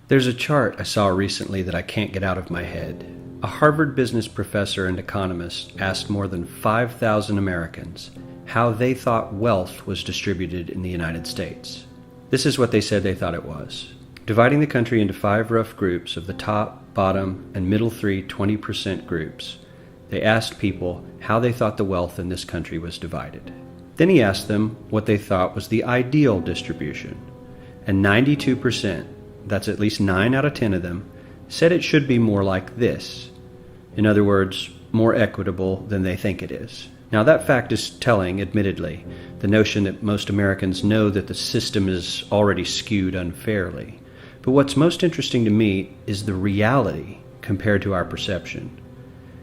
There's a chart I saw recently that I can't get out of my head. A Harvard business professor and economist asked more than 5,000 Americans how they thought wealth was distributed in the United States. This is what they said they thought it was. Dividing the country into 5 rough groups of the top, bottom, and middle 3 20% groups, they asked people how they thought the wealth in this country was divided. Then he asked them what they thought was the ideal distribution. And 92%, that's at least 9 out of 10 of them, said it should be more like this. In other words, more equitable than they think it is. Now that fact is telling, admittedly, the notion that most Americans know that the system is already skewed unfairly. But what's most interesting to me is the reality compared to our perception.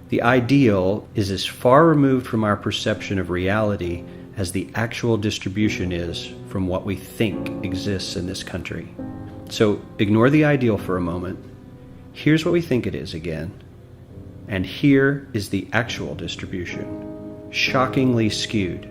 The ideal is as far removed from our perception of reality as the actual distribution is from what we think exists in this country. So ignore the ideal for a moment. Here's what we think it is again. And here is the actual distribution. Shockingly skewed.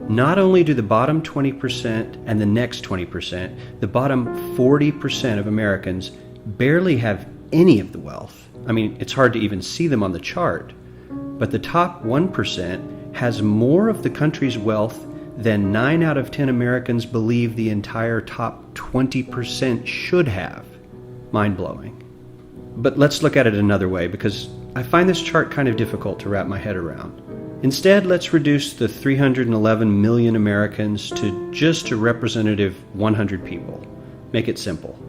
Not only do the bottom 20% and the next 20%, the bottom 40% of Americans barely have any of the wealth. I mean, it's hard to even see them on the chart. But the top 1% has more of the country's wealth than 9 out of 10 Americans believe the entire top 20% should have. Mind-blowing. But let's look at it another way, because I find this chart kind of difficult to wrap my head around. Instead, let's reduce the 311 million Americans to just a representative 100 people. Make it simple.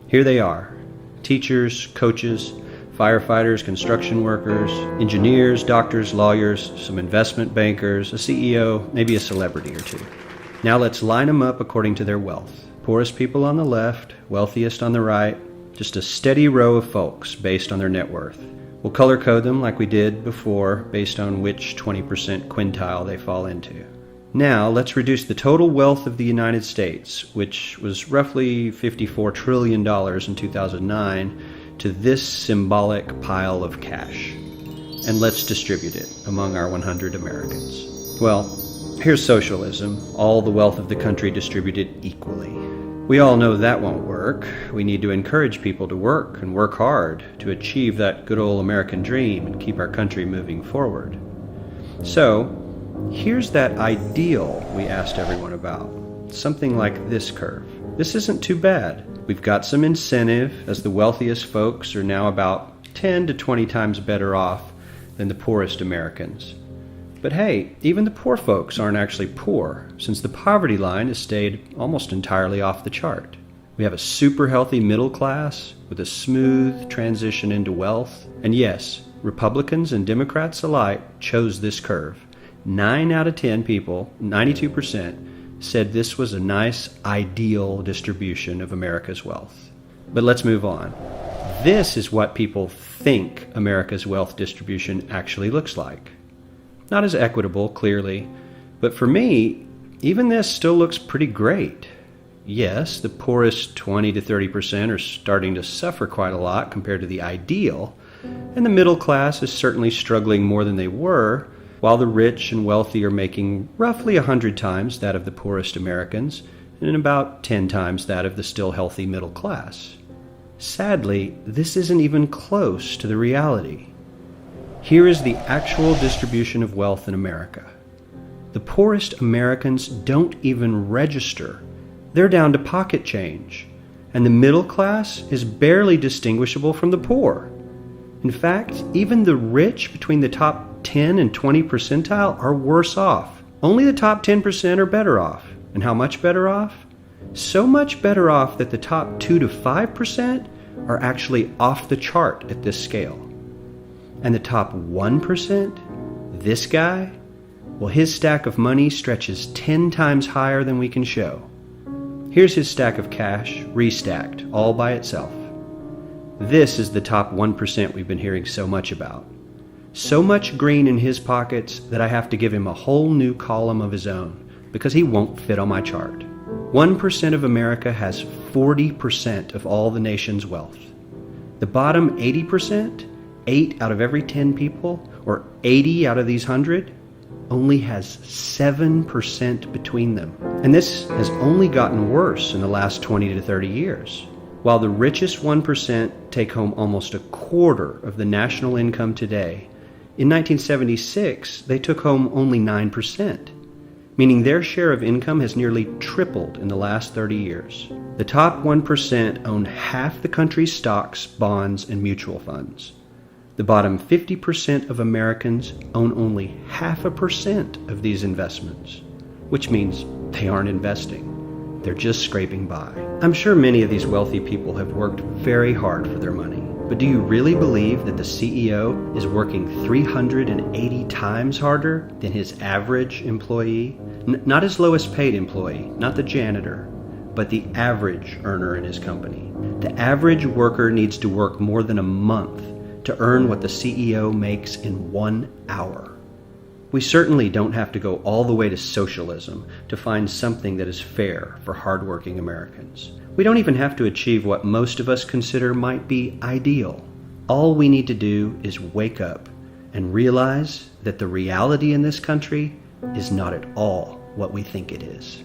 Here they are: teachers, coaches, firefighters, construction workers, engineers, doctors, lawyers, some investment bankers, a CEO, maybe a celebrity or two. Now let's line them up according to their wealth. Poorest people on the left, wealthiest on the right, just a steady row of folks based on their net worth. We'll color code them like we did before based on which 20% quintile they fall into. Now let's reduce the total wealth of the United States, which was roughly $54 trillion in 2009, to this symbolic pile of cash. And let's distribute it among our 100 Americans. Well, here's socialism, all the wealth of the country distributed equally. We all know that won't work. We need to encourage people to work and work hard to achieve that good old American dream and keep our country moving forward. So, here's that ideal we asked everyone about. Something like this curve. This isn't too bad. We've got some incentive, as the wealthiest folks are now about 10 to 20 times better off than the poorest Americans. But hey, even the poor folks aren't actually poor, since the poverty line has stayed almost entirely off the chart. We have a super healthy middle class with a smooth transition into wealth. And yes, Republicans and Democrats alike chose this curve. 9 out of 10 people, 92%, said this was a nice, ideal distribution of America's wealth. But let's move on. This is what people think America's wealth distribution actually looks like. Not as equitable, clearly, but for me, even this still looks pretty great. Yes, the poorest 20 to 30% are starting to suffer quite a lot compared to the ideal, and the middle class is certainly struggling more than they were, while the rich and wealthy are making roughly 100 times that of the poorest Americans, and about 10 times that of the still healthy middle class. Sadly, this isn't even close to the reality. Here is the actual distribution of wealth in America. The poorest Americans don't even register. They're down to pocket change, and the middle class is barely distinguishable from the poor. In fact, even the rich between the top 10 and 20 percentile are worse off. Only the top 10% are better off. And how much better off? So much better off that the top 2 to 5% are actually off the chart at this scale. And the top 1%, this guy, well, his stack of money stretches 10 times higher than we can show. Here's his stack of cash, restacked, all by itself. This is the top 1% we've been hearing so much about. So much green in his pockets that I have to give him a whole new column of his own, because he won't fit on my chart. 1% of America has 40% of all the nation's wealth. The bottom 80%, 8 out of every 10 people, or 80 out of these 100, only has 7% between them. And this has only gotten worse in the last 20 to 30 years. While the richest 1% take home almost a quarter of the national income today, in 1976 they took home only 9%, meaning their share of income has nearly tripled in the last 30 years. The top 1% own half the country's stocks, bonds, and mutual funds. The bottom 50% of Americans own only 0.5% of these investments, which means they aren't investing. They're just scraping by. I'm sure many of these wealthy people have worked very hard for their money. But do you really believe that the CEO is working 380 times harder than his average employee? Not his lowest paid employee, not the janitor, but the average earner in his company. The average worker needs to work more than a month to earn what the CEO makes in 1 hour. We certainly don't have to go all the way to socialism to find something that is fair for hardworking Americans. We don't even have to achieve what most of us consider might be ideal. All we need to do is wake up and realize that the reality in this country is not at all what we think it is.